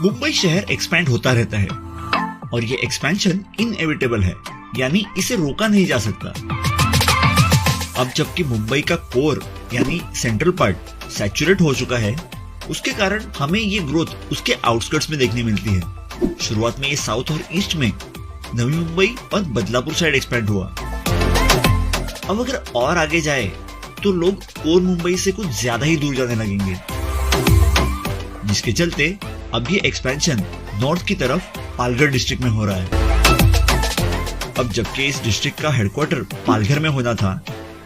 मुंबई शहर एक्सपैंड होता रहता है और ये एक्सपेंशन इनएविटेबल है, यानी इसे रोका नहीं जा सकता। अब जबकि मुंबई का कोर यानी सेंट्रल पार्ट सैचुरेट हो चुका है, उसके कारण हमें ये ग्रोथ उसके आउटस्कर्ट्स में देखने मिलती है। शुरुआत में ये साउथ और ईस्ट में नवी मुंबई और बदलापुर साइड एक्सपैंड हुआ। अब अगर और आगे जाए तो लोग कोर मुंबई से कुछ ज्यादा ही दूर जाने लगेंगे, जिसके चलते अब ये एक्सपेंशन नॉर्थ की तरफ पालघर डिस्ट्रिक्ट में हो रहा है। अब जबकि इस डिस्ट्रिक्ट का हेडक्वार्टर पालघर में होना था,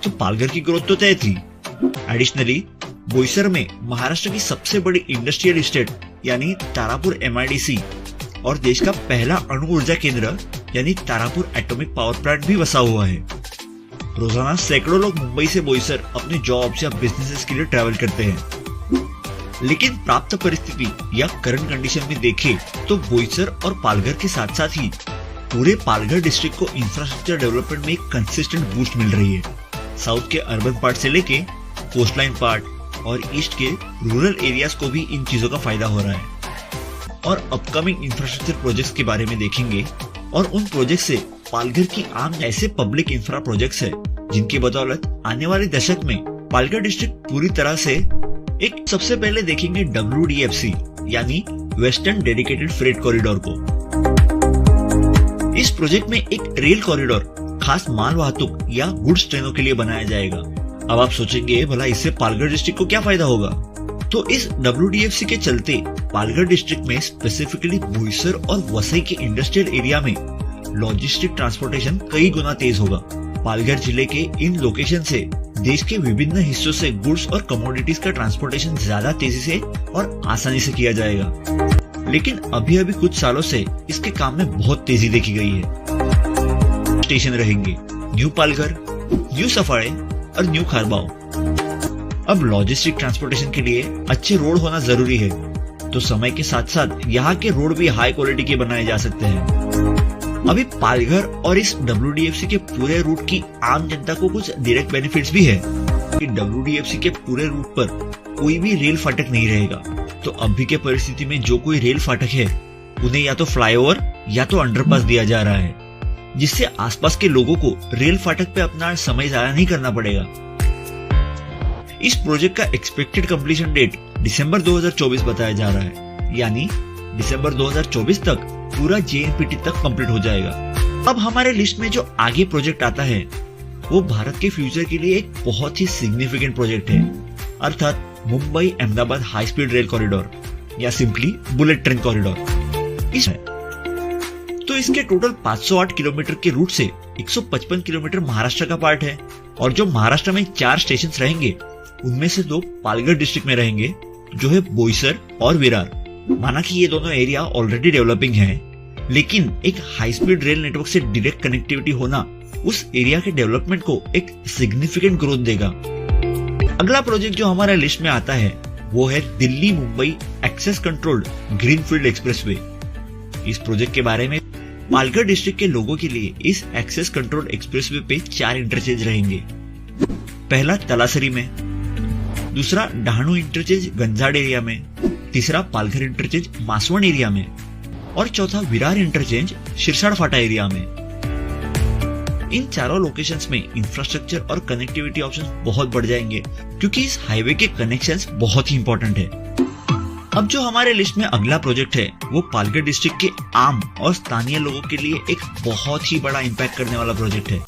तो पालघर की ग्रोथ तो तय थी। एडिशनली बोईसर में महाराष्ट्र की सबसे बड़ी इंडस्ट्रियल एस्टेट यानी तारापुर MIDC और देश का पहला अणु ऊर्जा केंद्र यानी तारापुर एटॉमिक पावर प्लांट भी बसा हुआ है। रोजाना सैकड़ों लोग मुंबई से बोईसर अपने जॉब्स या बिजनेसेस के लिए ट्रैवल करते हैं, लेकिन प्राप्त परिस्थिति या करंट कंडीशन में देखें तो बोईसर और पालघर के साथ साथ ही पूरे पालघर डिस्ट्रिक्ट को इंफ्रास्ट्रक्चर डेवलपमेंट में एक कंसिस्टेंट बूस्ट मिल रही है। साउथ के अर्बन पार्ट से लेके कोस्टलाइन पार्ट और ईस्ट के रूरल एरियाज को भी इन चीजों का फायदा हो रहा है। और अपकमिंग इंफ्रास्ट्रक्चर प्रोजेक्ट्स के बारे में देखेंगे और उन प्रोजेक्ट से पालघर की आम ऐसे पब्लिक इंफ्रा प्रोजेक्ट्स है जिनकी बदौलत आने वाले दशक में पालघर डिस्ट्रिक्ट पूरी तरह से एक सबसे पहले देखेंगे WDFC यानी वेस्टर्न डेडिकेटेड फ्रेट कॉरिडोर को। इस प्रोजेक्ट में एक रेल कॉरिडोर खास माल वाहतुक या गुड्स ट्रेनों के लिए बनाया जाएगा। अब आप सोचेंगे भला इससे पालघर डिस्ट्रिक्ट को क्या फायदा होगा? तो इस WDFC के चलते पालघर डिस्ट्रिक्ट में स्पेसिफिकली बोईसर और वसई के इंडस्ट्रियल एरिया में लॉजिस्टिक ट्रांसपोर्टेशन कई गुना तेज होगा। पालघर जिले के इन लोकेशन से देश के विभिन्न हिस्सों से गुड्स और कमोडिटीज का ट्रांसपोर्टेशन ज्यादा तेजी से और आसानी से किया जाएगा। लेकिन अभी कुछ सालों से इसके काम में बहुत तेजी देखी गई है। स्टेशन रहेंगे न्यू पालघर, न्यू सफाळे और न्यू खारबाव। अब लॉजिस्टिक ट्रांसपोर्टेशन के लिए अच्छे रोड होना जरूरी है, तो समय के साथ साथ यहाँ के रोड भी हाई क्वालिटी के बनाए जा सकते हैं। अभी पालघर और इस WDFC के पूरे रूट की आम जनता को कुछ डायरेक्ट बेनिफिट्स भी है कि WDFC के पूरे रूट पर कोई भी रेल फाटक नहीं रहेगा। तो अभी के परिस्थिति में जो कोई रेल फाटक है उन्हें या तो फ्लाईओवर या तो अंडरपास दिया जा रहा है, जिससे आसपास के लोगों को रेल फाटक पे अपना समय जाया नहीं करना पड़ेगा। इस प्रोजेक्ट का एक्सपेक्टेड कंप्लीशन डेट दिसंबर 2024 बताया जा रहा है, यानी दिसंबर 2024 तक पूरा JNPT तक कंप्लीट हो जाएगा। अब हमारे लिस्ट में जो आगे प्रोजेक्ट आता है वो भारत के फ्यूचर के लिए एक बहुत ही सिग्निफिकेंट प्रोजेक्ट है, अर्थात Mumbai Ahmedabad high speed rail corridor या सिंपली बुलेट ट्रेन कॉरिडोर। तो इसके टोटल 508 किलोमीटर के रूट से 155 किलोमीटर महाराष्ट्र का पार्ट है, और जो महाराष्ट्र में 4 स्टेशन रहेंगे उनमें से 2 पालघर डिस्ट्रिक्ट में रहेंगे, जो है बोईसर और विरार। माना कि ये दोनों एरिया ऑलरेडी डेवलपिंग है, लेकिन एक हाई स्पीड रेल नेटवर्क से डायरेक्ट कनेक्टिविटी होना उस एरिया के डेवलपमेंट को एक सिग्निफिकेंट ग्रोथ देगा। अगला प्रोजेक्ट जो हमारे लिस्ट में आता है वो है Delhi Mumbai access controlled greenfield expressway. इस प्रोजेक्ट के बारे में पालघर डिस्ट्रिक्ट के लोगों के लिए इस एक्सेस कंट्रोल्ड एक्सप्रेसवे पे 4 इंटरचेंज रहेंगे। पहला तलासरी में, दूसरा डहाणू इंटरचेंज गंजाड एरिया में, तीसरा पालघर इंटरचेंज मासवण एरिया में और चौथा विरार इंटरचेंज शिरसाड़ फाटा एरिया में। इन चारों लोकेशंस में इंफ्रास्ट्रक्चर और कनेक्टिविटी ऑप्शंस बहुत बढ़ जाएंगे, क्योंकि इस हाईवे के कनेक्शंस बहुत ही इंपॉर्टेंट है। अब जो हमारे लिस्ट में अगला प्रोजेक्ट है वो पालघर डिस्ट्रिक्ट के आम और स्थानीय लोगों के लिए एक बहुत ही बड़ा इम्पैक्ट करने वाला प्रोजेक्ट है।